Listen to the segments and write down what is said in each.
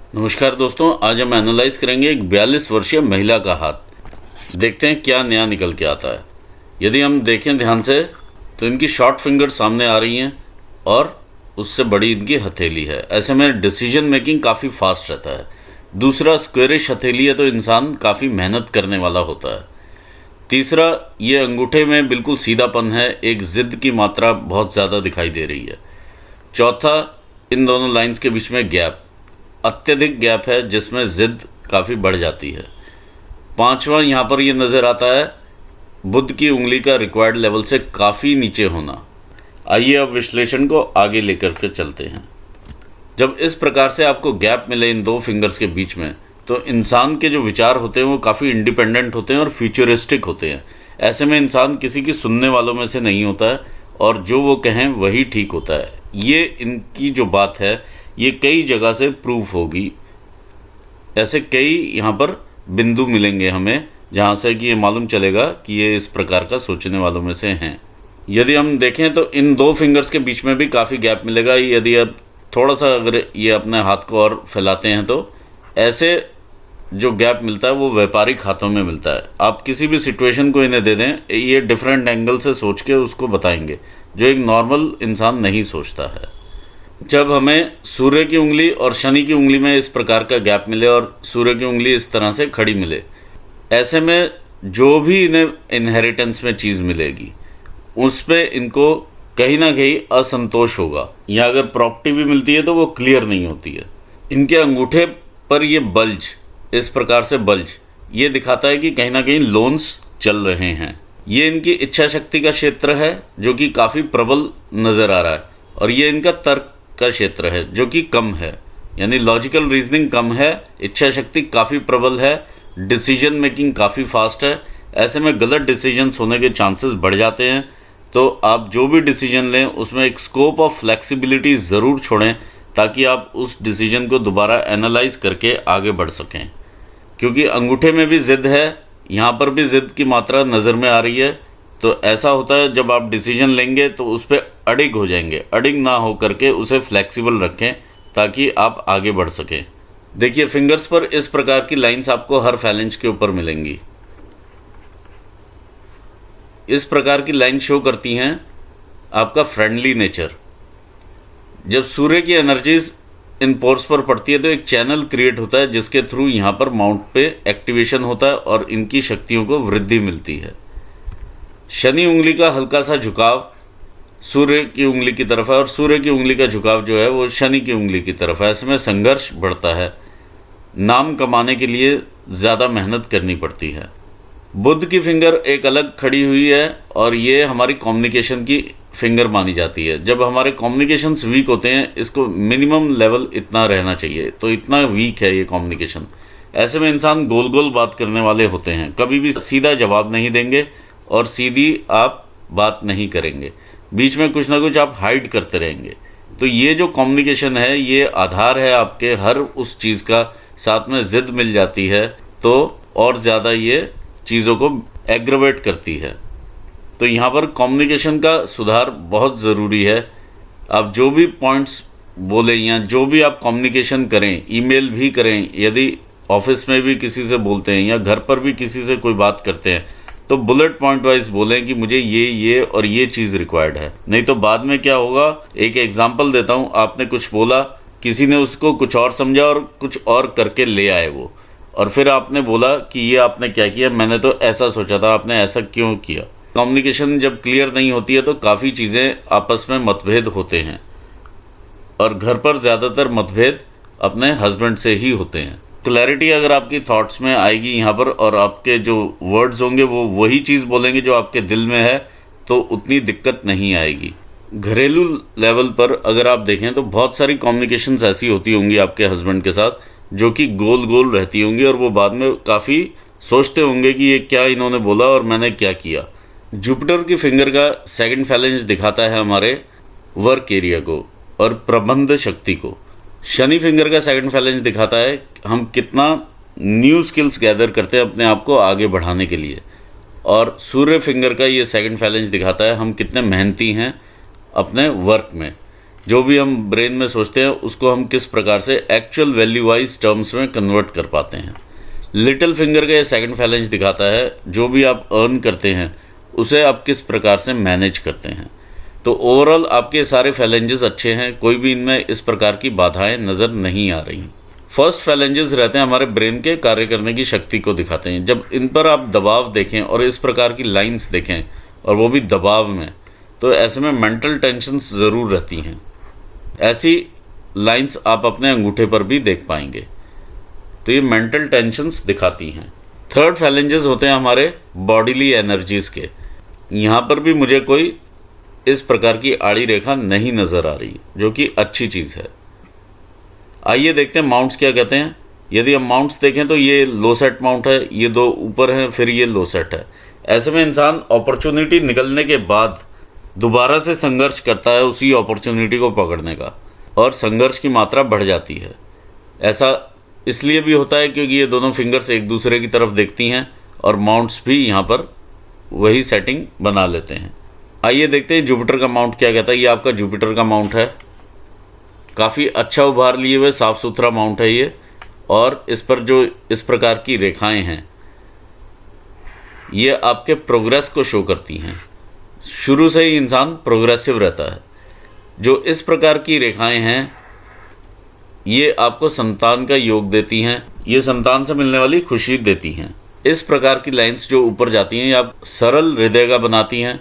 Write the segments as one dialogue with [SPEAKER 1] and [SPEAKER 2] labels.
[SPEAKER 1] नमस्कार दोस्तों, आज हम एनालाइज करेंगे एक 42 वर्षीय महिला का हाथ। देखते हैं क्या नया निकल के आता है। यदि हम देखें ध्यान से तो इनकी शॉर्ट फिंगर सामने आ रही हैं और उससे बड़ी इनकी हथेली है। ऐसे में डिसीजन मेकिंग काफ़ी फास्ट रहता है। दूसरा, स्क्वेरिश हथेली है तो इंसान काफ़ी मेहनत करने वाला होता है। तीसरा, ये अंगूठे में बिल्कुल सीधापन है, एक ज़िद की मात्रा बहुत ज़्यादा दिखाई दे रही है। चौथा, इन दोनों लाइंस के बीच में गैप, अत्यधिक गैप है जिसमें ज़िद काफ़ी बढ़ जाती है। पांचवा, यहाँ पर ये नज़र आता है बुद्ध की उंगली का रिक्वायर्ड लेवल से काफ़ी नीचे होना। आइए अब विश्लेषण को आगे लेकर के चलते हैं। जब इस प्रकार से आपको गैप मिले इन दो फिंगर्स के बीच में, तो इंसान के जो विचार होते हैं वो काफ़ी इंडिपेंडेंट होते हैं और फ्यूचरिस्टिक होते हैं। ऐसे में इंसान किसी की सुनने वालों में से नहीं होता है और जो वो कहें वही ठीक होता है। ये इनकी जो बात है ये कई जगह से प्रूफ होगी। ऐसे कई यहाँ पर बिंदु मिलेंगे हमें जहाँ से कि ये मालूम चलेगा कि ये इस प्रकार का सोचने वालों में से हैं। यदि हम देखें तो इन दो फिंगर्स के बीच में भी काफ़ी गैप मिलेगा। यदि आप थोड़ा सा अगर ये अपने हाथ को और फैलाते हैं तो ऐसे जो गैप मिलता है वो व्यापारिक हाथों में मिलता है। आप किसी भी सिचुएशन को इन्हें दे दें, ये डिफरेंट एंगल से सोच के उसको बताएंगे जो एक नॉर्मल इंसान नहीं सोचता है। जब हमें सूर्य की उंगली और शनि की उंगली में इस प्रकार का गैप मिले और सूर्य की उंगली इस तरह से खड़ी मिले, ऐसे में जो भी इन्हें इनहेरिटेंस में चीज़ मिलेगी उस पर इनको कहीं ना कहीं असंतोष होगा, या अगर प्रॉपर्टी भी मिलती है तो वो क्लियर नहीं होती है। इनके अंगूठे पर ये बल्ज, इस प्रकार से बल्ज, ये दिखाता है कि कहीं ना कहीं लोन्स चल रहे हैं। ये इनकी इच्छा शक्ति का क्षेत्र है जो कि काफ़ी प्रबल नज़र आ रहा है, और ये इनका तर्क का क्षेत्र है जो कि कम है, यानी लॉजिकल रीजनिंग कम है, इच्छा शक्ति काफ़ी प्रबल है, डिसीजन मेकिंग काफ़ी फास्ट है। ऐसे में गलत डिसीजंस होने के चांसेस बढ़ जाते हैं। तो आप जो भी डिसीजन लें उसमें एक स्कोप ऑफ फ्लेक्सिबिलिटी ज़रूर छोड़ें ताकि आप उस डिसीजन को दोबारा एनालाइज करके आगे बढ़ सकें। क्योंकि अंगूठे में भी ज़िद है, यहाँ पर भी ज़िद की मात्रा नज़र में आ रही है। तो ऐसा होता है जब आप डिसीजन लेंगे तो उस पर अडिग हो जाएंगे। अडिग ना हो करके उसे फ्लेक्सिबल रखें ताकि आप आगे बढ़ सकें। देखिए फिंगर्स पर इस प्रकार की लाइंस आपको हर फैलेंज के ऊपर मिलेंगी। इस प्रकार की लाइन शो करती हैं आपका फ्रेंडली नेचर। जब सूर्य की एनर्जीज इन पोर्स पर पड़ती है तो एक चैनल क्रिएट होता है जिसके थ्रू यहाँ पर माउंट पे एक्टिवेशन होता है और इनकी शक्तियों को वृद्धि मिलती है। शनि उंगली का हल्का सा झुकाव सूर्य की उंगली की तरफ है और सूर्य की उंगली का झुकाव जो है वो शनि की उंगली की तरफ है। ऐसे में संघर्ष बढ़ता है, नाम कमाने के लिए ज़्यादा मेहनत करनी पड़ती है। बुध की फिंगर एक अलग खड़ी हुई है और ये हमारी कम्युनिकेशन की फिंगर मानी जाती है। जब हमारे कम्युनिकेशंस वीक होते हैं, इसको मिनिमम लेवल इतना रहना चाहिए, तो इतना वीक है ये कम्युनिकेशन। ऐसे में इंसान गोल गोल बात करने वाले होते हैं, कभी भी सीधा जवाब नहीं देंगे और सीधी आप बात नहीं करेंगे, बीच में कुछ ना कुछ आप हाइड करते रहेंगे। तो ये जो कम्युनिकेशन है ये आधार है आपके हर उस चीज़ का। साथ में ज़िद मिल जाती है तो और ज़्यादा ये चीज़ों को एग्रवेट करती है। तो यहाँ पर कम्युनिकेशन का सुधार बहुत ज़रूरी है। आप जो भी पॉइंट्स बोलें या जो भी आप कम्युनिकेशन करें, ईमेल भी करें, यदि ऑफिस में भी किसी से बोलते हैं या घर पर भी किसी से कोई बात करते हैं तो बुलेट पॉइंट वाइज बोलें कि मुझे ये और ये चीज़ रिक्वायर्ड है। नहीं तो बाद में क्या होगा, एक एग्जांपल देता हूँ। आपने कुछ बोला, किसी ने उसको कुछ और समझा और कुछ और करके ले आए वो, और फिर आपने बोला कि ये आपने क्या किया, मैंने तो ऐसा सोचा था, आपने ऐसा क्यों किया। कम्युनिकेशन जब क्लियर नहीं होती है तो काफ़ी चीज़ें आपस में मतभेद होते हैं, और घर पर ज़्यादातर मतभेद अपने हस्बैंड से ही होते हैं। क्लैरिटी अगर आपकी थॉट्स में आएगी यहाँ पर और आपके जो वर्ड्स होंगे वो वही चीज़ बोलेंगे जो आपके दिल में है, तो उतनी दिक्कत नहीं आएगी। घरेलू लेवल पर अगर आप देखें तो बहुत सारी कम्युनिकेशंस ऐसी होती होंगी आपके हस्बैंड के साथ जो कि गोल गोल रहती होंगी, और वो बाद में काफ़ी सोचते होंगे कि ये क्या इन्होंने बोला और मैंने क्या किया। जुपिटर की फिंगर का सेकंड फैलेंज दिखाता है हमारे वर्क एरिया को और प्रबंध शक्ति को। शनि फिंगर का सेकंड फैलेंज दिखाता है हम कितना न्यू स्किल्स गैदर करते हैं अपने आप को आगे बढ़ाने के लिए, और सूर्य फिंगर का ये सेकंड फैलेंज दिखाता है हम कितने मेहनती हैं अपने वर्क में। जो भी हम ब्रेन में सोचते हैं उसको हम किस प्रकार से एक्चुअल वैल्यू वाइज टर्म्स में कन्वर्ट कर पाते हैं। लिटिल फिंगर का ये सेकंड फैलेंज दिखाता है जो भी आप अर्न करते हैं उसे आप किस प्रकार से मैनेज करते हैं। तो ओवरऑल आपके सारे फैलेंजेस अच्छे हैं, कोई भी इनमें इस प्रकार की बाधाएं नज़र नहीं आ रही। फर्स्ट फैलेंजेस रहते हैं हमारे ब्रेन के कार्य करने की शक्ति को दिखाते हैं। जब इन पर आप दबाव देखें और इस प्रकार की लाइंस देखें और वो भी दबाव में, तो ऐसे में मेंटल टेंशन्स ज़रूर रहती हैं। ऐसी लाइंस आप अपने अंगूठे पर भी देख पाएंगे, तो ये मेंटल टेंशन्स दिखाती हैं। थर्ड फैलेंजेस होते हैं हमारे बॉडीली एनर्जीज़ के। यहाँ पर भी मुझे कोई इस प्रकार की आड़ी रेखा नहीं नज़र आ रही, जो कि अच्छी चीज़ है। आइए देखते हैं माउंट्स क्या कहते हैं। यदि हम माउंट्स देखें तो ये लो सेट माउंट है, ये दो ऊपर हैं, फिर ये लो सेट है। ऐसे में इंसान अपॉर्चुनिटी निकलने के बाद दोबारा से संघर्ष करता है उसी अपॉर्चुनिटी को पकड़ने का, और संघर्ष की मात्रा बढ़ जाती है। ऐसा इसलिए भी होता है क्योंकि ये दोनों फिंगर्स एक दूसरे की तरफ देखती हैं और माउंट्स भी यहाँ पर वही सेटिंग बना लेते हैं। आइए देखते हैं जुपिटर का माउंट क्या कहता है। ये आपका जुपिटर का माउंट है, काफ़ी अच्छा उभार लिए हुए साफ़ सुथरा माउंट है ये, और इस पर जो इस प्रकार की रेखाएं हैं ये आपके प्रोग्रेस को शो करती हैं। शुरू से ही इंसान प्रोग्रेसिव रहता है। जो इस प्रकार की रेखाएं हैं ये आपको संतान का योग देती हैं, ये संतान से मिलने वाली खुशी देती हैं। इस प्रकार की लाइंस जो ऊपर जाती हैं ये आप सरल हृदय का बनाती हैं,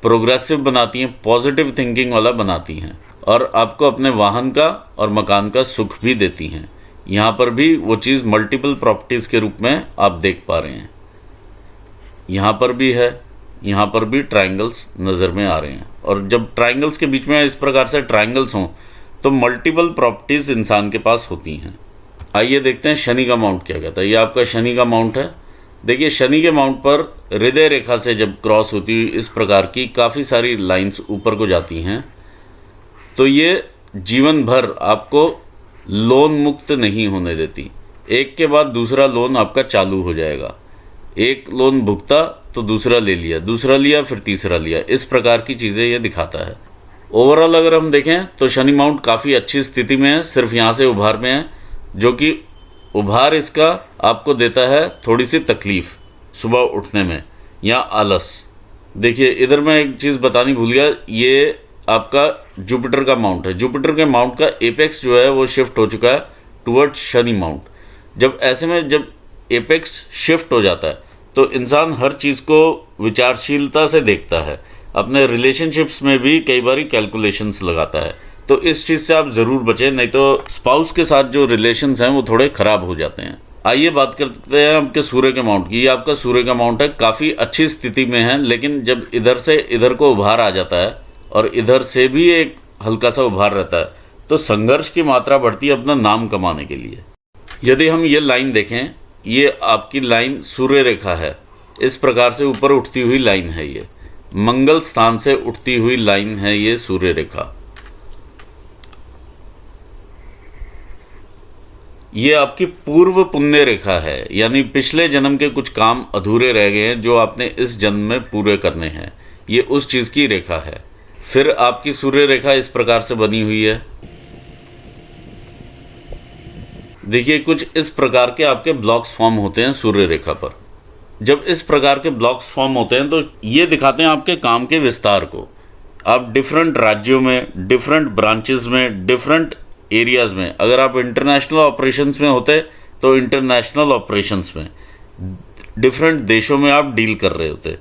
[SPEAKER 1] प्रोग्रेसिव बनाती हैं, पॉजिटिव थिंकिंग वाला बनाती हैं, और आपको अपने वाहन का और मकान का सुख भी देती हैं। यहाँ पर भी वो चीज़ मल्टीपल प्रॉपर्टीज़ के रूप में आप देख पा रहे हैं। यहाँ पर भी है, यहाँ पर भी ट्रायंगल्स नज़र में आ रहे हैं, और जब ट्रायंगल्स के बीच में इस प्रकार से ट्रायंगल्स हों तो मल्टीपल प्रॉपर्टीज़ इंसान के पास होती हैं। आइए देखते हैं शनि का माउंट क्या कहता है। ये आपका शनि का माउंट है। देखिए शनि के माउंट पर हृदय रेखा से जब क्रॉस होती हुई इस प्रकार की काफ़ी सारी लाइंस ऊपर को जाती हैं, तो ये जीवन भर आपको लोन मुक्त नहीं होने देती। एक के बाद दूसरा लोन आपका चालू हो जाएगा। एक लोन भुगता तो दूसरा ले लिया, दूसरा लिया, फिर तीसरा लिया, इस प्रकार की चीज़ें ये दिखाता है। ओवरऑल अगर हम देखें तो शनि माउंट काफ़ी अच्छी स्थिति में है, सिर्फ यहाँ से उभार में है, जो कि उभार इसका आपको देता है थोड़ी सी तकलीफ़ सुबह उठने में या आलस। देखिए इधर मैं एक चीज़ बतानी भूल गया, ये आपका जुपिटर का माउंट है। जुपिटर के माउंट का एपेक्स जो है वो शिफ्ट हो चुका है टुवर्ड्स शनि माउंट। जब ऐसे में जब एपेक्स शिफ्ट हो जाता है तो इंसान हर चीज़ को विचारशीलता से देखता है। अपने रिलेशनशिप्स में भी कई बार कैलकुलेशंस लगाता है, तो इस चीज़ से आप ज़रूर बचें, नहीं तो स्पाउस के साथ जो रिलेशंस हैं वो थोड़े ख़राब हो जाते हैं। आइए बात करते हैं आपके सूर्य के माउंट की। ये आपका सूर्य का माउंट है, काफ़ी अच्छी स्थिति में है, लेकिन जब इधर से इधर को उभार आ जाता है और इधर से भी एक हल्का सा उभार रहता है तो संघर्ष की मात्रा बढ़ती है अपना नाम कमाने के लिए। यदि हम ये लाइन देखें, ये आपकी लाइन सूर्य रेखा है, इस प्रकार से ऊपर उठती हुई लाइन है, ये मंगल स्थान से उठती हुई लाइन है ये सूर्य रेखा। ये आपकी पूर्व पुण्य रेखा है, यानी पिछले जन्म के कुछ काम अधूरे रह गए हैं जो आपने इस जन्म में पूरे करने हैं, ये उस चीज़ की रेखा है। फिर आपकी सूर्य रेखा इस प्रकार से बनी हुई है। देखिए कुछ इस प्रकार के आपके ब्लॉक्स फॉर्म होते हैं सूर्य रेखा पर। जब इस प्रकार के ब्लॉक्स फॉर्म होते हैं तो ये दिखाते हैं आपके काम के विस्तार को। आप डिफरेंट राज्यों में, डिफरेंट ब्रांचेस में, डिफरेंट एरियाज़ में, अगर आप इंटरनेशनल ऑपरेशंस में होते तो इंटरनेशनल ऑपरेशंस में, डिफरेंट देशों में आप डील कर रहे होते।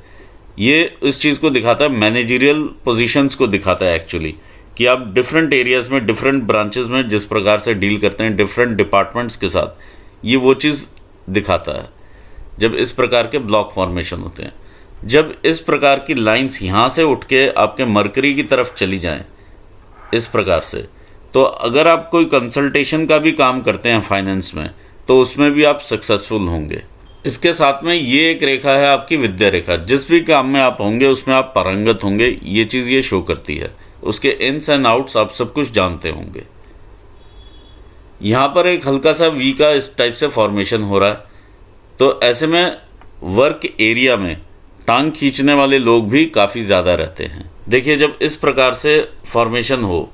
[SPEAKER 1] ये इस चीज़ को दिखाता है, मैनेजरियल पोजीशंस को दिखाता है एक्चुअली, कि आप डिफरेंट एरियाज़ में, डिफरेंट ब्रांचेस में जिस प्रकार से डील करते हैं डिफरेंट डिपार्टमेंट्स के साथ, ये वो चीज़ दिखाता है जब इस प्रकार के ब्लॉक फॉर्मेशन होते हैं। जब इस प्रकार की लाइंस यहाँ से उठ के आपके मरकरी की तरफ चली जाएं इस प्रकार से, तो अगर आप कोई कंसल्टेशन का भी काम करते हैं फाइनेंस में तो उसमें भी आप सक्सेसफुल होंगे। इसके साथ में ये एक रेखा है आपकी विद्या रेखा। जिस भी काम में आप होंगे उसमें आप पारंगत होंगे, ये चीज़ ये शो करती है। उसके इन्स एंड आउट्स आप सब कुछ जानते होंगे। यहाँ पर एक हल्का सा वी का इस टाइप से फॉर्मेशन हो रहा है, तो ऐसे में वर्क एरिया में टांग खींचने वाले लोग भी काफ़ी ज़्यादा रहते हैं। देखिए जब इस प्रकार से फॉर्मेशन हो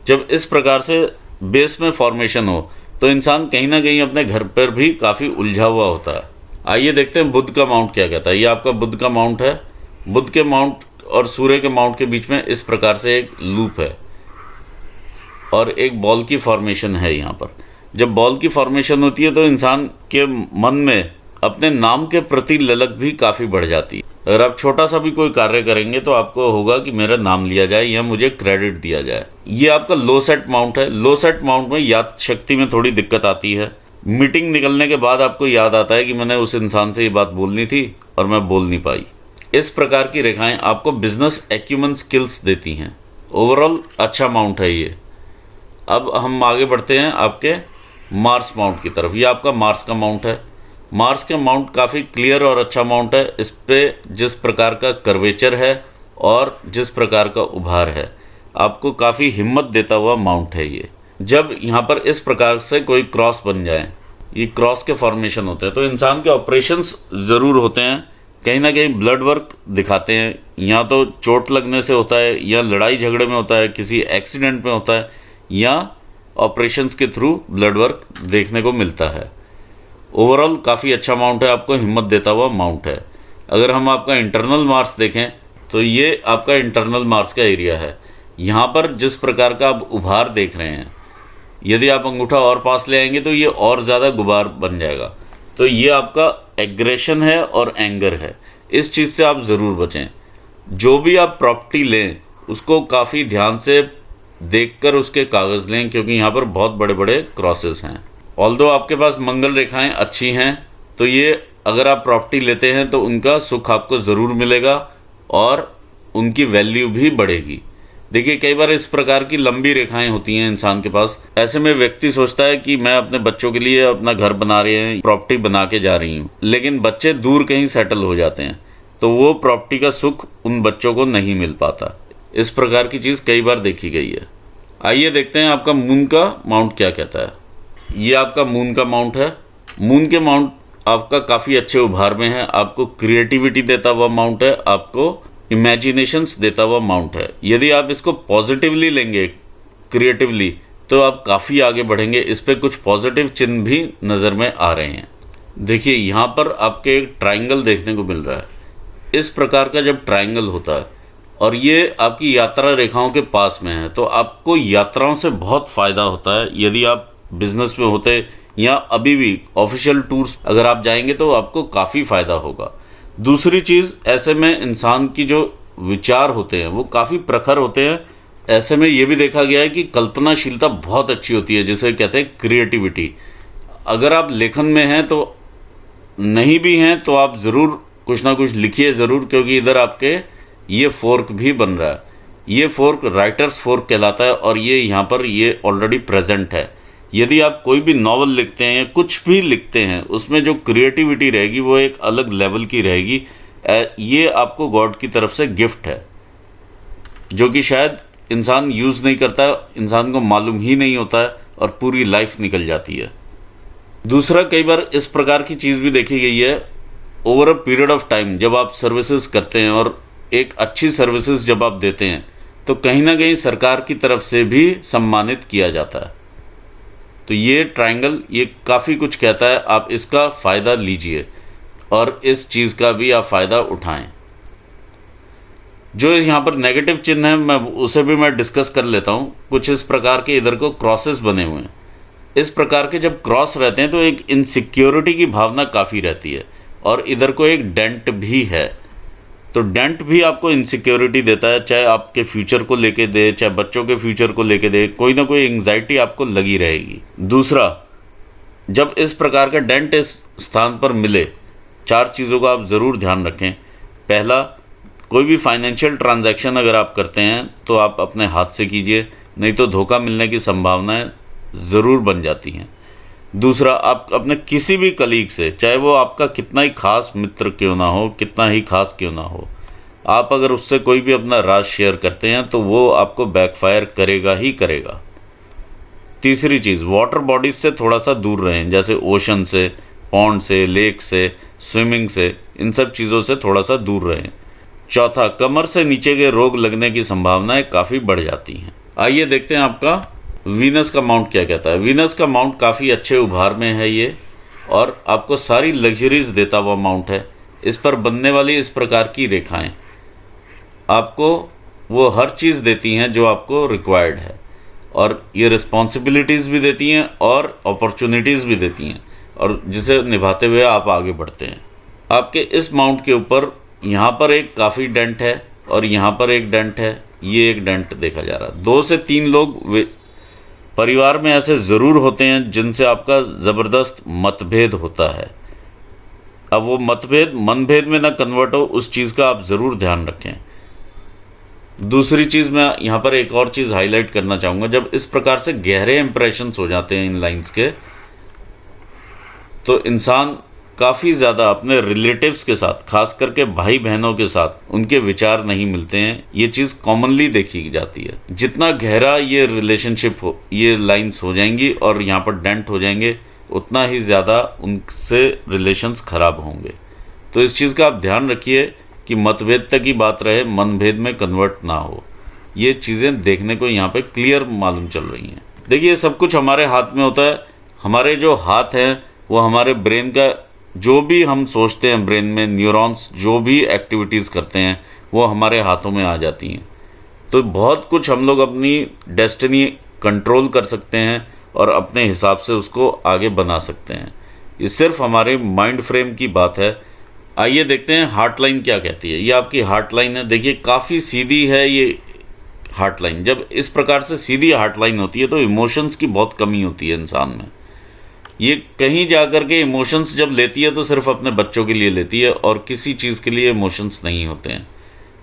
[SPEAKER 1] जब इस प्रकार से बेस में फॉर्मेशन हो तो इंसान कहीं ना कहीं अपने घर पर भी काफ़ी उलझा हुआ होता है। आइए देखते हैं बुध का माउंट क्या कहता है। ये आपका बुध का माउंट है। बुध के माउंट और सूर्य के माउंट के बीच में इस प्रकार से एक लूप है और एक बॉल की फॉर्मेशन है। यहाँ पर जब बॉल की फॉर्मेशन होती है तो इंसान के मन में अपने नाम के प्रति ललक भी काफ़ी बढ़ जाती है। अगर आप छोटा सा भी कोई कार्य करेंगे तो आपको होगा कि मेरा नाम लिया जाए या मुझे क्रेडिट दिया जाए। ये आपका लो सेट माउंट है। लो सेट माउंट में याद शक्ति में थोड़ी दिक्कत आती है। मीटिंग निकलने के बाद आपको याद आता है कि मैंने उस इंसान से ये बात बोलनी थी और मैं बोल नहीं पाई। इस प्रकार की रेखाएं आपको बिजनेस एक्यूमेंट स्किल्स देती हैं। ओवरऑल अच्छा माउंट है ये। अब हम आगे बढ़ते हैं आपके मार्स माउंट की तरफ। ये आपका मार्स का माउंट है। मार्स का माउंट काफ़ी क्लियर और अच्छा माउंट है। इस पे जिस प्रकार का कर्वेचर है और जिस प्रकार का उभार है, आपको काफ़ी हिम्मत देता हुआ माउंट है ये। जब यहाँ पर इस प्रकार से कोई क्रॉस बन जाए, ये क्रॉस के फॉर्मेशन होते हैं, तो इंसान के ऑपरेशंस ज़रूर होते हैं, कहीं ना कहीं ब्लड वर्क दिखाते हैं। या तो चोट लगने से होता है, या लड़ाई झगड़े में होता है, किसी एक्सीडेंट में होता है, या ऑपरेशंस के थ्रू ब्लड वर्क देखने को मिलता है। ओवरऑल काफ़ी अच्छा माउंट है, आपको हिम्मत देता हुआ माउंट है। अगर हम आपका इंटरनल मार्स देखें तो ये आपका इंटरनल मार्स का एरिया है। यहाँ पर जिस प्रकार का आप उभार देख रहे हैं, यदि आप अंगूठा और पास ले आएंगे तो ये और ज़्यादा गुबार बन जाएगा। तो ये आपका एग्रेशन है और एंगर है। इस चीज़ से आप ज़रूर बचें। जो भी आप प्रॉपर्टी लें उसको काफ़ी ध्यान से देखकर उसके कागज़ लें, क्योंकि यहाँ पर बहुत बड़े बड़े क्रॉसेस हैं। ऑल्दो आपके पास मंगल रेखाएं अच्छी हैं, तो ये अगर आप प्रॉपर्टी लेते हैं तो उनका सुख आपको ज़रूर मिलेगा और उनकी वैल्यू भी बढ़ेगी। देखिए, कई बार इस प्रकार की लंबी रेखाएं होती हैं इंसान के पास। ऐसे में व्यक्ति सोचता है कि मैं अपने बच्चों के लिए अपना घर बना रहे हैं, प्रॉपर्टी बना के जा रही हूँ, लेकिन बच्चे दूर कहीं सेटल हो जाते हैं तो वो प्रॉपर्टी का सुख उन बच्चों को नहीं मिल पाता। इस प्रकार की चीज़ कई बार देखी गई है। आइए देखते हैं आपका मून का माउंट क्या कहता है। ये आपका मून का माउंट है। मून के माउंट आपका काफ़ी अच्छे उभार में है। आपको क्रिएटिविटी देता हुआ माउंट है, आपको इमेजिनेशंस देता हुआ माउंट है। यदि आप इसको पॉजिटिवली लेंगे, क्रिएटिवली, तो आप काफ़ी आगे बढ़ेंगे। इस पर कुछ पॉजिटिव चिन्ह भी नज़र में आ रहे हैं। देखिए, यहाँ पर आपके एक ट्राइंगल देखने को मिल रहा है। इस प्रकार का जब ट्राइंगल होता है और ये आपकी यात्रा रेखाओं के पास में है तो आपको यात्राओं से बहुत फ़ायदा होता है। यदि आप बिजनेस में होते या अभी भी ऑफिशियल टूर्स अगर आप जाएंगे तो आपको काफ़ी फ़ायदा होगा। दूसरी चीज़, ऐसे में इंसान की जो विचार होते हैं वो काफ़ी प्रखर होते हैं। ऐसे में ये भी देखा गया है कि कल्पनाशीलता बहुत अच्छी होती है, जिसे कहते हैं क्रिएटिविटी। अगर आप लेखन में हैं तो नहीं भी हैं तो आप ज़रूर कुछ ना कुछ लिखिए ज़रूर, क्योंकि इधर आपके ये फोर्क भी बन रहा है। ये फोर्क राइटर्स फोर्क कहलाता है और ये यहाँ पर ये ऑलरेडी प्रेजेंट है। यदि आप कोई भी नॉवल लिखते हैं या कुछ भी लिखते हैं, उसमें जो क्रिएटिविटी रहेगी वो एक अलग लेवल की रहेगी। ये आपको गॉड की तरफ से गिफ्ट है, जो कि शायद इंसान यूज़ नहीं करता, इंसान को मालूम ही नहीं होता है और पूरी लाइफ निकल जाती है। दूसरा, कई बार इस प्रकार की चीज़ भी देखी गई है, over a period of time जब आप सर्विसेज करते हैं और एक अच्छी सर्विसेज जब आप देते हैं तो कहीं ना कहीं सरकार की तरफ से भी सम्मानित किया जाता है। तो ये ट्रायंगल ये काफ़ी कुछ कहता है। आप इसका फ़ायदा लीजिए और इस चीज़ का भी आप फ़ायदा उठाएं। जो यहाँ पर नेगेटिव चिन्ह है मैं उसे भी मैं डिस्कस कर लेता हूँ। कुछ इस प्रकार के इधर को क्रॉसेस बने हुए हैं। इस प्रकार के जब क्रॉस रहते हैं तो एक इनसिक्योरिटी की भावना काफ़ी रहती है और इधर को एक डेंट भी है। तो डेंट भी आपको इनसिक्योरिटी देता है, चाहे आपके फ्यूचर को लेके दे, चाहे बच्चों के फ्यूचर को लेके दे, कोई ना कोई एंग्जाइटी आपको लगी रहेगी। दूसरा, जब इस प्रकार का डेंट इस स्थान पर मिले, 4 चीज़ों का आप ज़रूर ध्यान रखें। पहला, कोई भी फाइनेंशियल ट्रांजैक्शन अगर आप करते हैं तो आप अपने हाथ से कीजिए, नहीं तो धोखा मिलने की संभावनाएं ज़रूर बन जाती हैं। दूसरा, आप अपने किसी भी कलीग से, चाहे वो आपका कितना ही खास मित्र क्यों ना हो, कितना ही खास क्यों ना हो, आप अगर उससे कोई भी अपना राज शेयर करते हैं तो वो आपको बैकफायर करेगा ही करेगा। तीसरी चीज़, वाटर बॉडीज़ से थोड़ा सा दूर रहें, जैसे ओशन से, पॉन्ड से, लेक से, स्विमिंग से, इन सब चीज़ों से थोड़ा सा दूर रहें। चौथा, कमर से नीचे के रोग लगने की संभावनाएं काफ़ी बढ़ जाती हैं। आइए देखते हैं आपका वीनस का माउंट क्या कहता है। वीनस का माउंट काफ़ी अच्छे उभार में है ये, और आपको सारी लग्जरीज देता हुआ माउंट है। इस पर बनने वाली इस प्रकार की रेखाएं आपको वो हर चीज़ देती हैं जो आपको रिक्वायर्ड है, और ये रिस्पॉन्सिबिलिटीज़ भी देती हैं और अपॉर्चुनिटीज़ भी देती हैं, और जिसे निभाते हुए आप आगे बढ़ते हैं। आपके इस माउंट के ऊपर यहाँ पर एक काफ़ी डेंट है और यहाँ पर एक डेंट है, ये एक डेंट देखा जा रहा है। 2 से 3 लोग परिवार में ऐसे ज़रूर होते हैं जिनसे आपका ज़बरदस्त मतभेद होता है। अब वो मतभेद मनभेद में ना कन्वर्ट हो, उस चीज़ का आप ज़रूर ध्यान रखें। दूसरी चीज़ मैं यहाँ पर एक और चीज़ हाईलाइट करना चाहूँगा, जब इस प्रकार से गहरे इंप्रेशंस हो जाते हैं इन लाइंस के, तो इंसान काफ़ी ज़्यादा अपने रिलेटिव्स के साथ, खास करके भाई बहनों के साथ, उनके विचार नहीं मिलते हैं। ये चीज़ कॉमनली देखी जाती है। जितना गहरा ये रिलेशनशिप हो, ये लाइंस हो जाएंगी और यहाँ पर डेंट हो जाएंगे, उतना ही ज़्यादा उनसे रिलेशंस ख़राब होंगे। तो इस चीज़ का आप ध्यान रखिए कि मतभेद तक ही बात रहे, मनभेद में कन्वर्ट ना हो। ये चीज़ें देखने को यहाँ पे क्लियर मालूम चल रही हैं। देखिए, सब कुछ हमारे हाथ में होता है। हमारे जो हाथ हैं वो हमारे ब्रेन का, जो भी हम सोचते हैं, ब्रेन में न्यूरॉन्स जो भी एक्टिविटीज़ करते हैं वो हमारे हाथों में आ जाती हैं। तो बहुत कुछ हम लोग अपनी डेस्टिनी कंट्रोल कर सकते हैं और अपने हिसाब से उसको आगे बना सकते हैं। ये सिर्फ हमारे माइंड फ्रेम की बात है। आइए देखते हैं हार्ट लाइन क्या कहती है। ये आपकी हार्ट लाइन है। देखिए, काफ़ी सीधी है ये हार्ट लाइन। जब इस प्रकार से सीधी हार्ट लाइन होती है तो इमोशंस की बहुत कमी होती है इंसान में। ये कहीं जा कर के इमोशंस जब लेती है तो सिर्फ अपने बच्चों के लिए लेती है और किसी चीज़ के लिए इमोशंस नहीं होते हैं।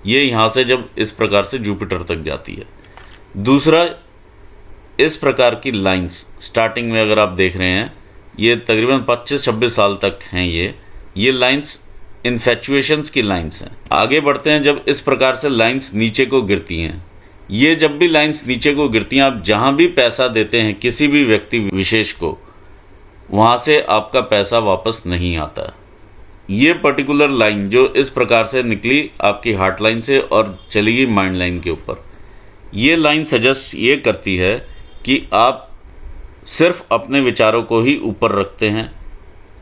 [SPEAKER 1] ये यहाँ से जब इस प्रकार से जुपिटर तक जाती है। दूसरा, इस प्रकार की लाइंस स्टार्टिंग में अगर आप देख रहे हैं, ये तकरीबन 25-26 साल तक हैं। ये लाइंस इन्फेचुएशंस की लाइंस हैं। आगे बढ़ते हैं, जब इस प्रकार से लाइंस नीचे को गिरती हैं, ये जब भी लाइंस नीचे को गिरती हैं, आप जहाँ भी पैसा देते हैं किसी भी व्यक्ति विशेष को, वहाँ से आपका पैसा वापस नहीं आता। ये पर्टिकुलर लाइन जो इस प्रकार से निकली आपकी हार्ट लाइन से और चली गई माइंड लाइन के ऊपर, ये लाइन सजेस्ट ये करती है कि आप सिर्फ अपने विचारों को ही ऊपर रखते हैं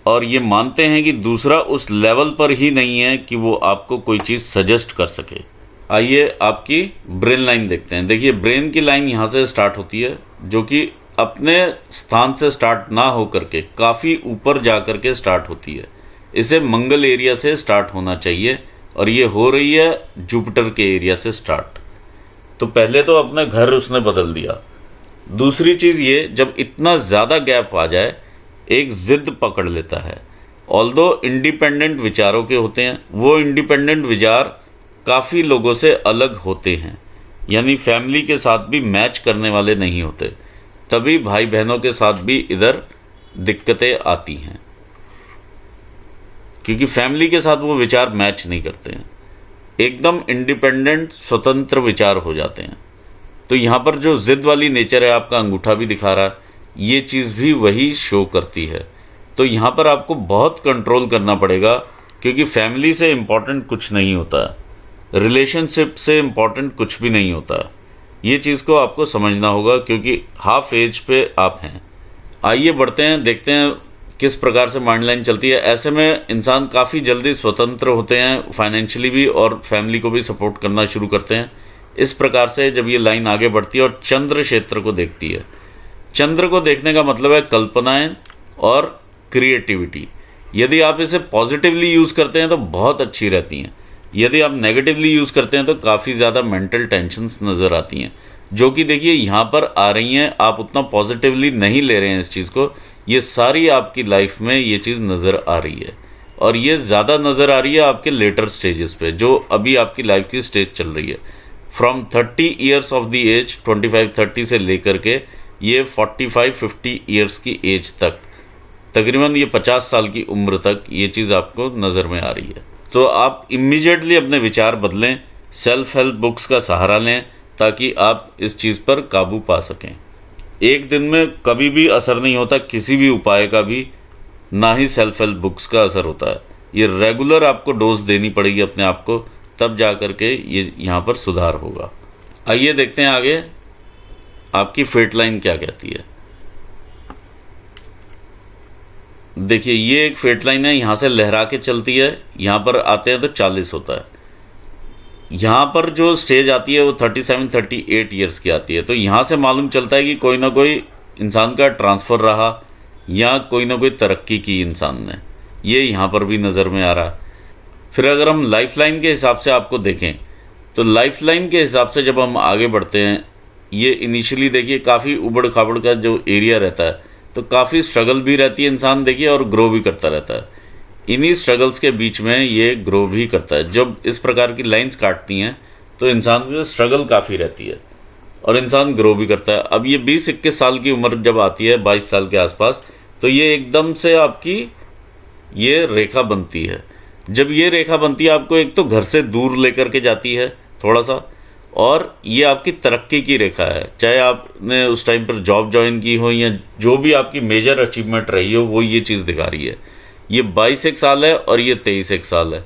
[SPEAKER 1] और ये मानते हैं कि दूसरा उस लेवल पर ही नहीं है कि वो आपको कोई चीज़ सजेस्ट कर सके। आइए आपकी ब्रेन लाइन देखते हैं। देखिए, ब्रेन की लाइन यहाँ से स्टार्ट होती है, जो कि अपने स्थान से स्टार्ट ना हो करके काफ़ी ऊपर जा कर के स्टार्ट होती है। इसे मंगल एरिया से स्टार्ट होना चाहिए और ये हो रही है जुपिटर के एरिया से स्टार्ट। तो पहले तो अपने घर उसने बदल दिया। दूसरी चीज़ ये, जब इतना ज़्यादा गैप आ जाए, एक ज़िद पकड़ लेता है। ऑल्दो इंडिपेंडेंट विचारों के होते हैं, वो इंडिपेंडेंट विचार काफ़ी लोगों से अलग होते हैं, यानी फैमिली के साथ भी मैच करने वाले नहीं होते। तभी भाई बहनों के साथ भी इधर दिक्कतें आती हैं, क्योंकि फैमिली के साथ वो विचार मैच नहीं करते हैं। एकदम इंडिपेंडेंट स्वतंत्र विचार हो जाते हैं। तो यहाँ पर जो ज़िद वाली नेचर है, आपका अंगूठा भी दिखा रहा है, ये चीज़ भी वही शो करती है। तो यहाँ पर आपको बहुत कंट्रोल करना पड़ेगा, क्योंकि फैमिली से इम्पॉर्टेंट कुछ नहीं होता है, रिलेशनशिप से इम्पॉर्टेंट कुछ भी नहीं होता है। ये चीज़ को आपको समझना होगा, क्योंकि हाफ एज पे आप हैं। आइए बढ़ते हैं, देखते हैं किस प्रकार से माइंड लाइन चलती है। ऐसे में इंसान काफ़ी जल्दी स्वतंत्र होते हैं, फाइनेंशियली भी, और फैमिली को भी सपोर्ट करना शुरू करते हैं। इस प्रकार से जब ये लाइन आगे बढ़ती है और चंद्र क्षेत्र को देखती है, चंद्र को देखने का मतलब है कल्पनाएं और क्रिएटिविटी। यदि आप इसे पॉजिटिवली यूज़ करते हैं तो बहुत अच्छी रहती हैं। यदि आप नेगेटिवली यूज़ करते हैं तो काफ़ी ज़्यादा मेंटल टेंशन्स नज़र आती हैं, जो कि देखिए यहाँ पर आ रही हैं। आप उतना पॉजिटिवली नहीं ले रहे हैं इस चीज़ को। ये सारी आपकी लाइफ में ये चीज़ नज़र आ रही है, और ये ज़्यादा नज़र आ रही है आपके लेटर स्टेजेस पे, जो अभी आपकी लाइफ की स्टेज चल रही है। From 30 years of the age, 25-30 से लेकर के ये 45-50 ईयर्स की एज तक, तकरीबन ये 50 साल की उम्र तक ये चीज़ आपको नज़र में आ रही है। तो आप इमीडिएटली अपने विचार बदलें, सेल्फ हेल्प बुक्स का सहारा लें, ताकि आप इस चीज़ पर काबू पा सकें। एक दिन में कभी भी असर नहीं होता किसी भी उपाय का भी, ना ही सेल्फ हेल्प बुक्स का असर होता है। ये रेगुलर आपको डोज देनी पड़ेगी अपने आप को, तब जा कर के ये यहाँ पर सुधार होगा। आइए देखते हैं आगे आपकी फेट लाइन क्या कहती है। देखिए ये एक फेट लाइन है, यहाँ से लहरा के चलती है, यहाँ पर आते हैं तो 40 होता है। यहाँ पर जो स्टेज आती है वो 37-38 ईयर्स की आती है। तो यहाँ से मालूम चलता है कि कोई ना कोई इंसान का ट्रांसफ़र रहा या कोई ना कोई तरक्की की इंसान ने, ये यहाँ पर भी नज़र में आ रहा है। फिर अगर हम लाइफ लाइन के हिसाब से आपको देखें तो लाइफ लाइन के हिसाब से जब हम आगे बढ़ते हैं, ये इनिशियली देखिए काफ़ी उबड़ खाबड़ का जो एरिया रहता है, तो काफ़ी स्ट्रगल भी रहती है इंसान देखिए, और ग्रो भी करता रहता है। इन्हीं स्ट्रगल्स के बीच में ये ग्रो भी करता है। जब इस प्रकार की लाइंस काटती हैं तो इंसान की स्ट्रगल काफ़ी रहती है और इंसान ग्रो भी करता है। अब ये 20-21 साल की उम्र जब आती है, 22 साल के आसपास, तो ये एकदम से आपकी ये रेखा बनती है। जब ये रेखा बनती है आपको एक तो घर से दूर लेकर के जाती है थोड़ा सा, और ये आपकी तरक्की की रेखा है। चाहे आपने उस टाइम पर जॉब ज्वाइन की हो या जो भी आपकी मेजर अचीवमेंट रही हो, वो ये चीज़ दिखा रही है। ये 22 एक साल है और ये 23 एक साल है।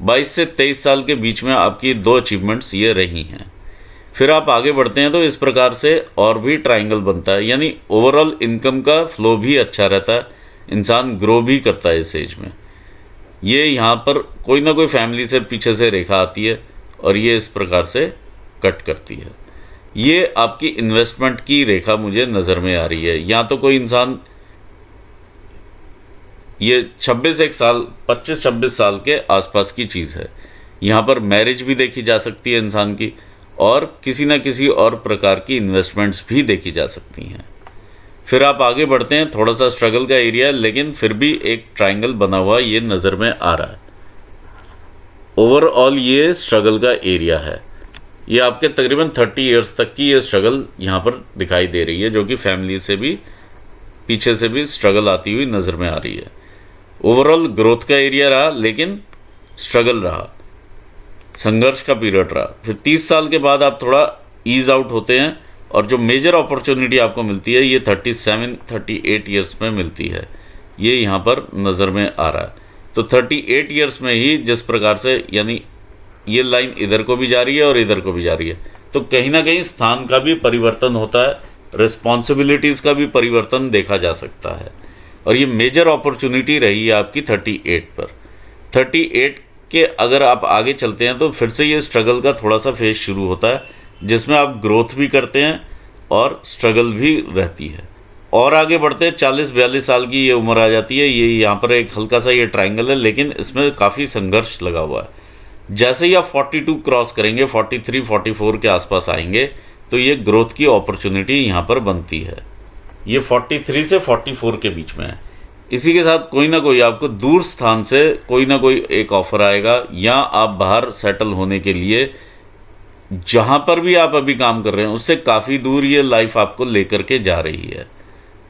[SPEAKER 1] 22 से 23 साल के बीच में आपकी 2 अचीवमेंट्स ये रही हैं। फिर आप आगे बढ़ते हैं तो इस प्रकार से और भी ट्रायंगल बनता है, यानी ओवरऑल इनकम का फ्लो भी अच्छा रहता है, इंसान ग्रो भी करता है इस एज में। ये यहाँ पर कोई ना कोई फैमिली से पीछे से रेखा आती है और ये इस प्रकार से कट करती है। ये आपकी इन्वेस्टमेंट की रेखा मुझे नज़र में आ रही है। या तो कोई इंसान ये 25-26 साल के आसपास की चीज़ है। यहाँ पर मैरिज भी देखी जा सकती है इंसान की, और किसी न किसी और प्रकार की इन्वेस्टमेंट्स भी देखी जा सकती हैं। फिर आप आगे बढ़ते हैं, थोड़ा सा स्ट्रगल का एरिया, लेकिन फिर भी एक ट्रायंगल बना हुआ ये नज़र में आ रहा है। ओवरऑल ये स्ट्रगल का एरिया है। ये आपके तकरीबन 30 ईयर्स तक की ये स्ट्रगल यहाँ पर दिखाई दे रही है, जो कि फैमिली से भी पीछे से भी स्ट्रगल आती हुई नज़र में आ रही है। ओवरऑल ग्रोथ का एरिया रहा, लेकिन स्ट्रगल रहा, संघर्ष का पीरियड रहा। फिर 30 साल के बाद आप थोड़ा ईज आउट होते हैं, और जो मेजर अपॉर्चुनिटी आपको मिलती है ये 37-38 ईयर्स में मिलती है। ये यहाँ पर नज़र में आ रहा है। तो 38 ईयर्स में ही जिस प्रकार से, यानी ये लाइन इधर को भी जा रही है और इधर को भी जा रही है, तो कहीं ना कहीं स्थान का भी परिवर्तन होता है, रिस्पॉन्सिबिलिटीज़ का भी परिवर्तन देखा जा सकता है। और ये मेजर अपॉर्चुनिटी रही है आपकी 38 पर। 38 के अगर आप आगे चलते हैं तो फिर से ये स्ट्रगल का थोड़ा सा फेज शुरू होता है, जिसमें आप ग्रोथ भी करते हैं और स्ट्रगल भी रहती है। और आगे बढ़ते हैं, 40-42 साल की ये उम्र आ जाती है। ये यहाँ पर एक हल्का सा ये ट्रायंगल है, लेकिन इसमें काफ़ी संघर्ष लगा हुआ है। जैसे ही आप 42 क्रॉस करेंगे, 43-44 के आसपास आएंगे, तो ये ग्रोथ की अपॉर्चुनिटी यहाँ पर बनती है। ये 43 से 44 के बीच में है। इसी के साथ कोई ना कोई आपको दूर स्थान से कोई ना कोई एक ऑफ़र आएगा, या आप बाहर सेटल होने के लिए जहाँ पर भी आप अभी काम कर रहे हैं उससे काफ़ी दूर ये लाइफ आपको लेकर के जा रही है।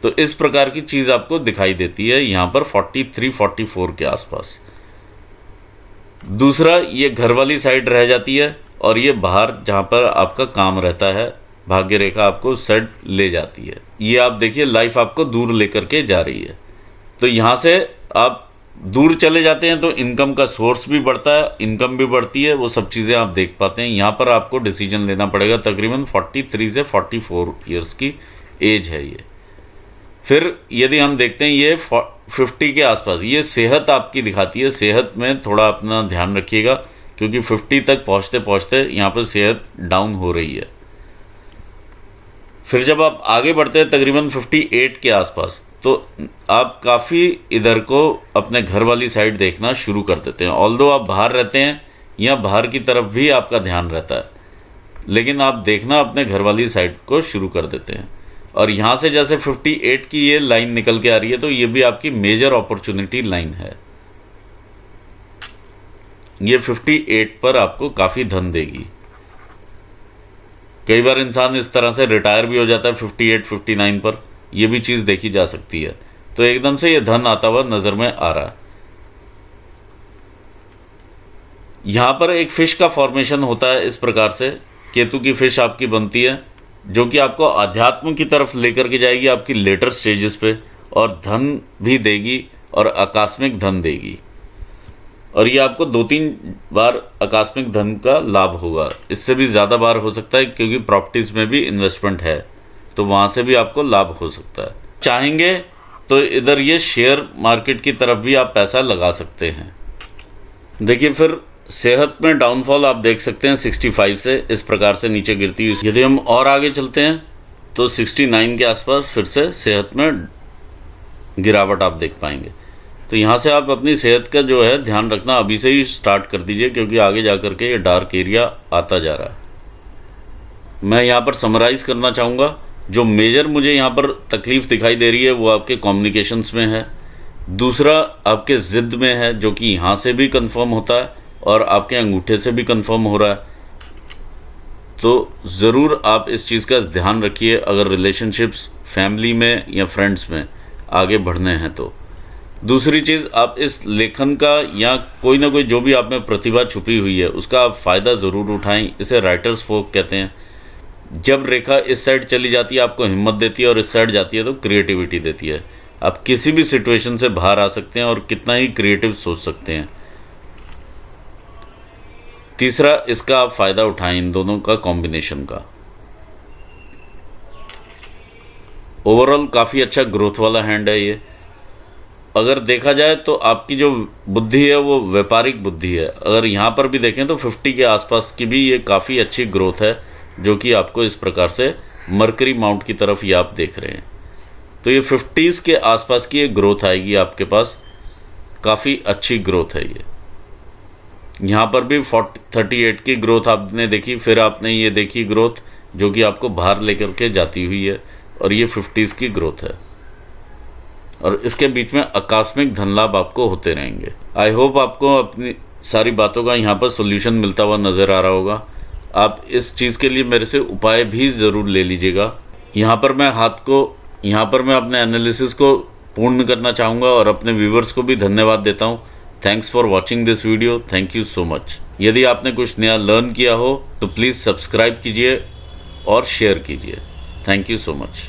[SPEAKER 1] तो इस प्रकार की चीज़ आपको दिखाई देती है यहाँ पर 43-44 के आसपास। दूसरा, ये घर वाली साइड रह जाती है, और ये बाहर जहाँ पर आपका काम रहता है, भाग्य रेखा आपको उस साइड ले जाती है। ये आप देखिए लाइफ आपको दूर लेकर के जा रही है। तो यहाँ से आप दूर चले जाते हैं तो इनकम का सोर्स भी बढ़ता है, इनकम भी बढ़ती है, वो सब चीज़ें आप देख पाते हैं। यहाँ पर आपको डिसीजन लेना पड़ेगा। तकरीबन 43 से 44 ईयर्स की एज है ये। फिर यदि हम देखते हैं ये 50 के आसपास, ये सेहत आपकी दिखाती है। सेहत में थोड़ा अपना ध्यान रखिएगा, क्योंकि 50 तक पहुँचते पहुँचते यहाँ पर सेहत डाउन हो रही है। फिर जब आप आगे बढ़ते हैं तकरीबन 58 के आसपास, तो आप काफ़ी इधर को अपने घर वाली साइड देखना शुरू कर देते हैं। ऑल्दो आप बाहर रहते हैं या बाहर की तरफ भी आपका ध्यान रहता है, लेकिन आप देखना अपने घर वाली साइड को शुरू कर देते हैं। और यहाँ से जैसे 58 की ये लाइन निकल के आ रही है, तो ये भी आपकी मेजर अपॉर्चुनिटी लाइन है। ये 58 पर आपको काफ़ी धन देगी। कई बार इंसान इस तरह से रिटायर भी हो जाता है 58-59 पर, यह भी चीज़ देखी जा सकती है। तो एकदम से ये धन आता हुआ नज़र में आ रहा है। यहाँ पर एक फ़िश का फॉर्मेशन होता है इस प्रकार से, केतु की फ़िश आपकी बनती है, जो कि आपको अध्यात्म की तरफ लेकर के जाएगी आपकी लेटर स्टेजेस पे, और धन भी देगी और आकस्मिक धन देगी। और ये आपको 2-3 बार आकस्मिक धन का लाभ होगा, इससे भी ज़्यादा बार हो सकता है, क्योंकि प्रॉपर्टीज़ में भी इन्वेस्टमेंट है। तो वहाँ से भी आपको लाभ हो सकता है। चाहेंगे तो इधर ये शेयर मार्केट की तरफ भी आप पैसा लगा सकते हैं। देखिए फिर सेहत में डाउनफॉल आप देख सकते हैं 65 से इस प्रकार से नीचे गिरती हुई। यदि हम और आगे चलते हैं तो 69 के आसपास फिर से सेहत में गिरावट आप देख पाएंगे। तो यहाँ से आप अपनी सेहत का जो है ध्यान रखना अभी से ही स्टार्ट कर दीजिए, क्योंकि आगे जा कर के ये डार्क एरिया आता जा रहा है। मैं यहाँ पर समराइज़ करना चाहूँगा, जो मेजर मुझे यहाँ पर तकलीफ़ दिखाई दे रही है वो आपके कम्युनिकेशंस में है, दूसरा आपके ज़िद में है जो कि यहाँ से भी कंफर्म होता है और आपके अंगूठे से भी कंफर्म हो रहा है। तो ज़रूर आप इस चीज़ का ध्यान रखिए अगर रिलेशनशिप्स फैमिली में या फ्रेंड्स में आगे बढ़ने हैं तो। दूसरी चीज़, आप इस लेखन का या कोई ना कोई जो भी आप में प्रतिभा छुपी हुई है उसका आप फ़ायदा ज़रूर उठाएं। इसे राइटर्स फोक कहते हैं। जब रेखा इस साइड चली जाती है आपको हिम्मत देती है और इस साइड जाती है तो क्रिएटिविटी देती है। आप किसी भी सिचुएशन से बाहर आ सकते हैं और कितना ही क्रिएटिव सोच सकते हैं। तीसरा, इसका आप फ़ायदा उठाएं इन दोनों का कॉम्बिनेशन का। ओवरऑल काफ़ी अच्छा ग्रोथ वाला हैंड है ये। अगर देखा जाए तो आपकी जो बुद्धि है वो व्यापारिक बुद्धि है। अगर यहाँ पर भी देखें तो 50 के आसपास की भी ये काफ़ी अच्छी ग्रोथ है, जो कि आपको इस प्रकार से मरकरी माउंट की तरफ ये आप देख रहे हैं। तो ये 50s के आसपास की एक ग्रोथ आएगी आपके पास, काफ़ी अच्छी ग्रोथ है ये। यहाँ पर भी 38 की ग्रोथ आपने देखी, फिर आपने ये देखी ग्रोथ जो कि आपको बाहर लेकर के जाती हुई है, और ये 50s की ग्रोथ है। और इसके बीच में आकस्मिक धन लाभ आपको होते रहेंगे। आई होप आपको अपनी सारी बातों का यहाँ पर सोल्यूशन मिलता हुआ नज़र आ रहा होगा। आप इस चीज़ के लिए मेरे से उपाय भी ज़रूर ले लीजिएगा। यहाँ पर मैं अपने एनालिसिस को पूर्ण करना चाहूँगा और अपने व्यूवर्स को भी धन्यवाद देता हूँ। Thanks for watching this video. Thank you so much. यदि आपने कुछ नया लर्न किया हो तो प्लीज़ सब्सक्राइब कीजिए और शेयर कीजिए। Thank you so much.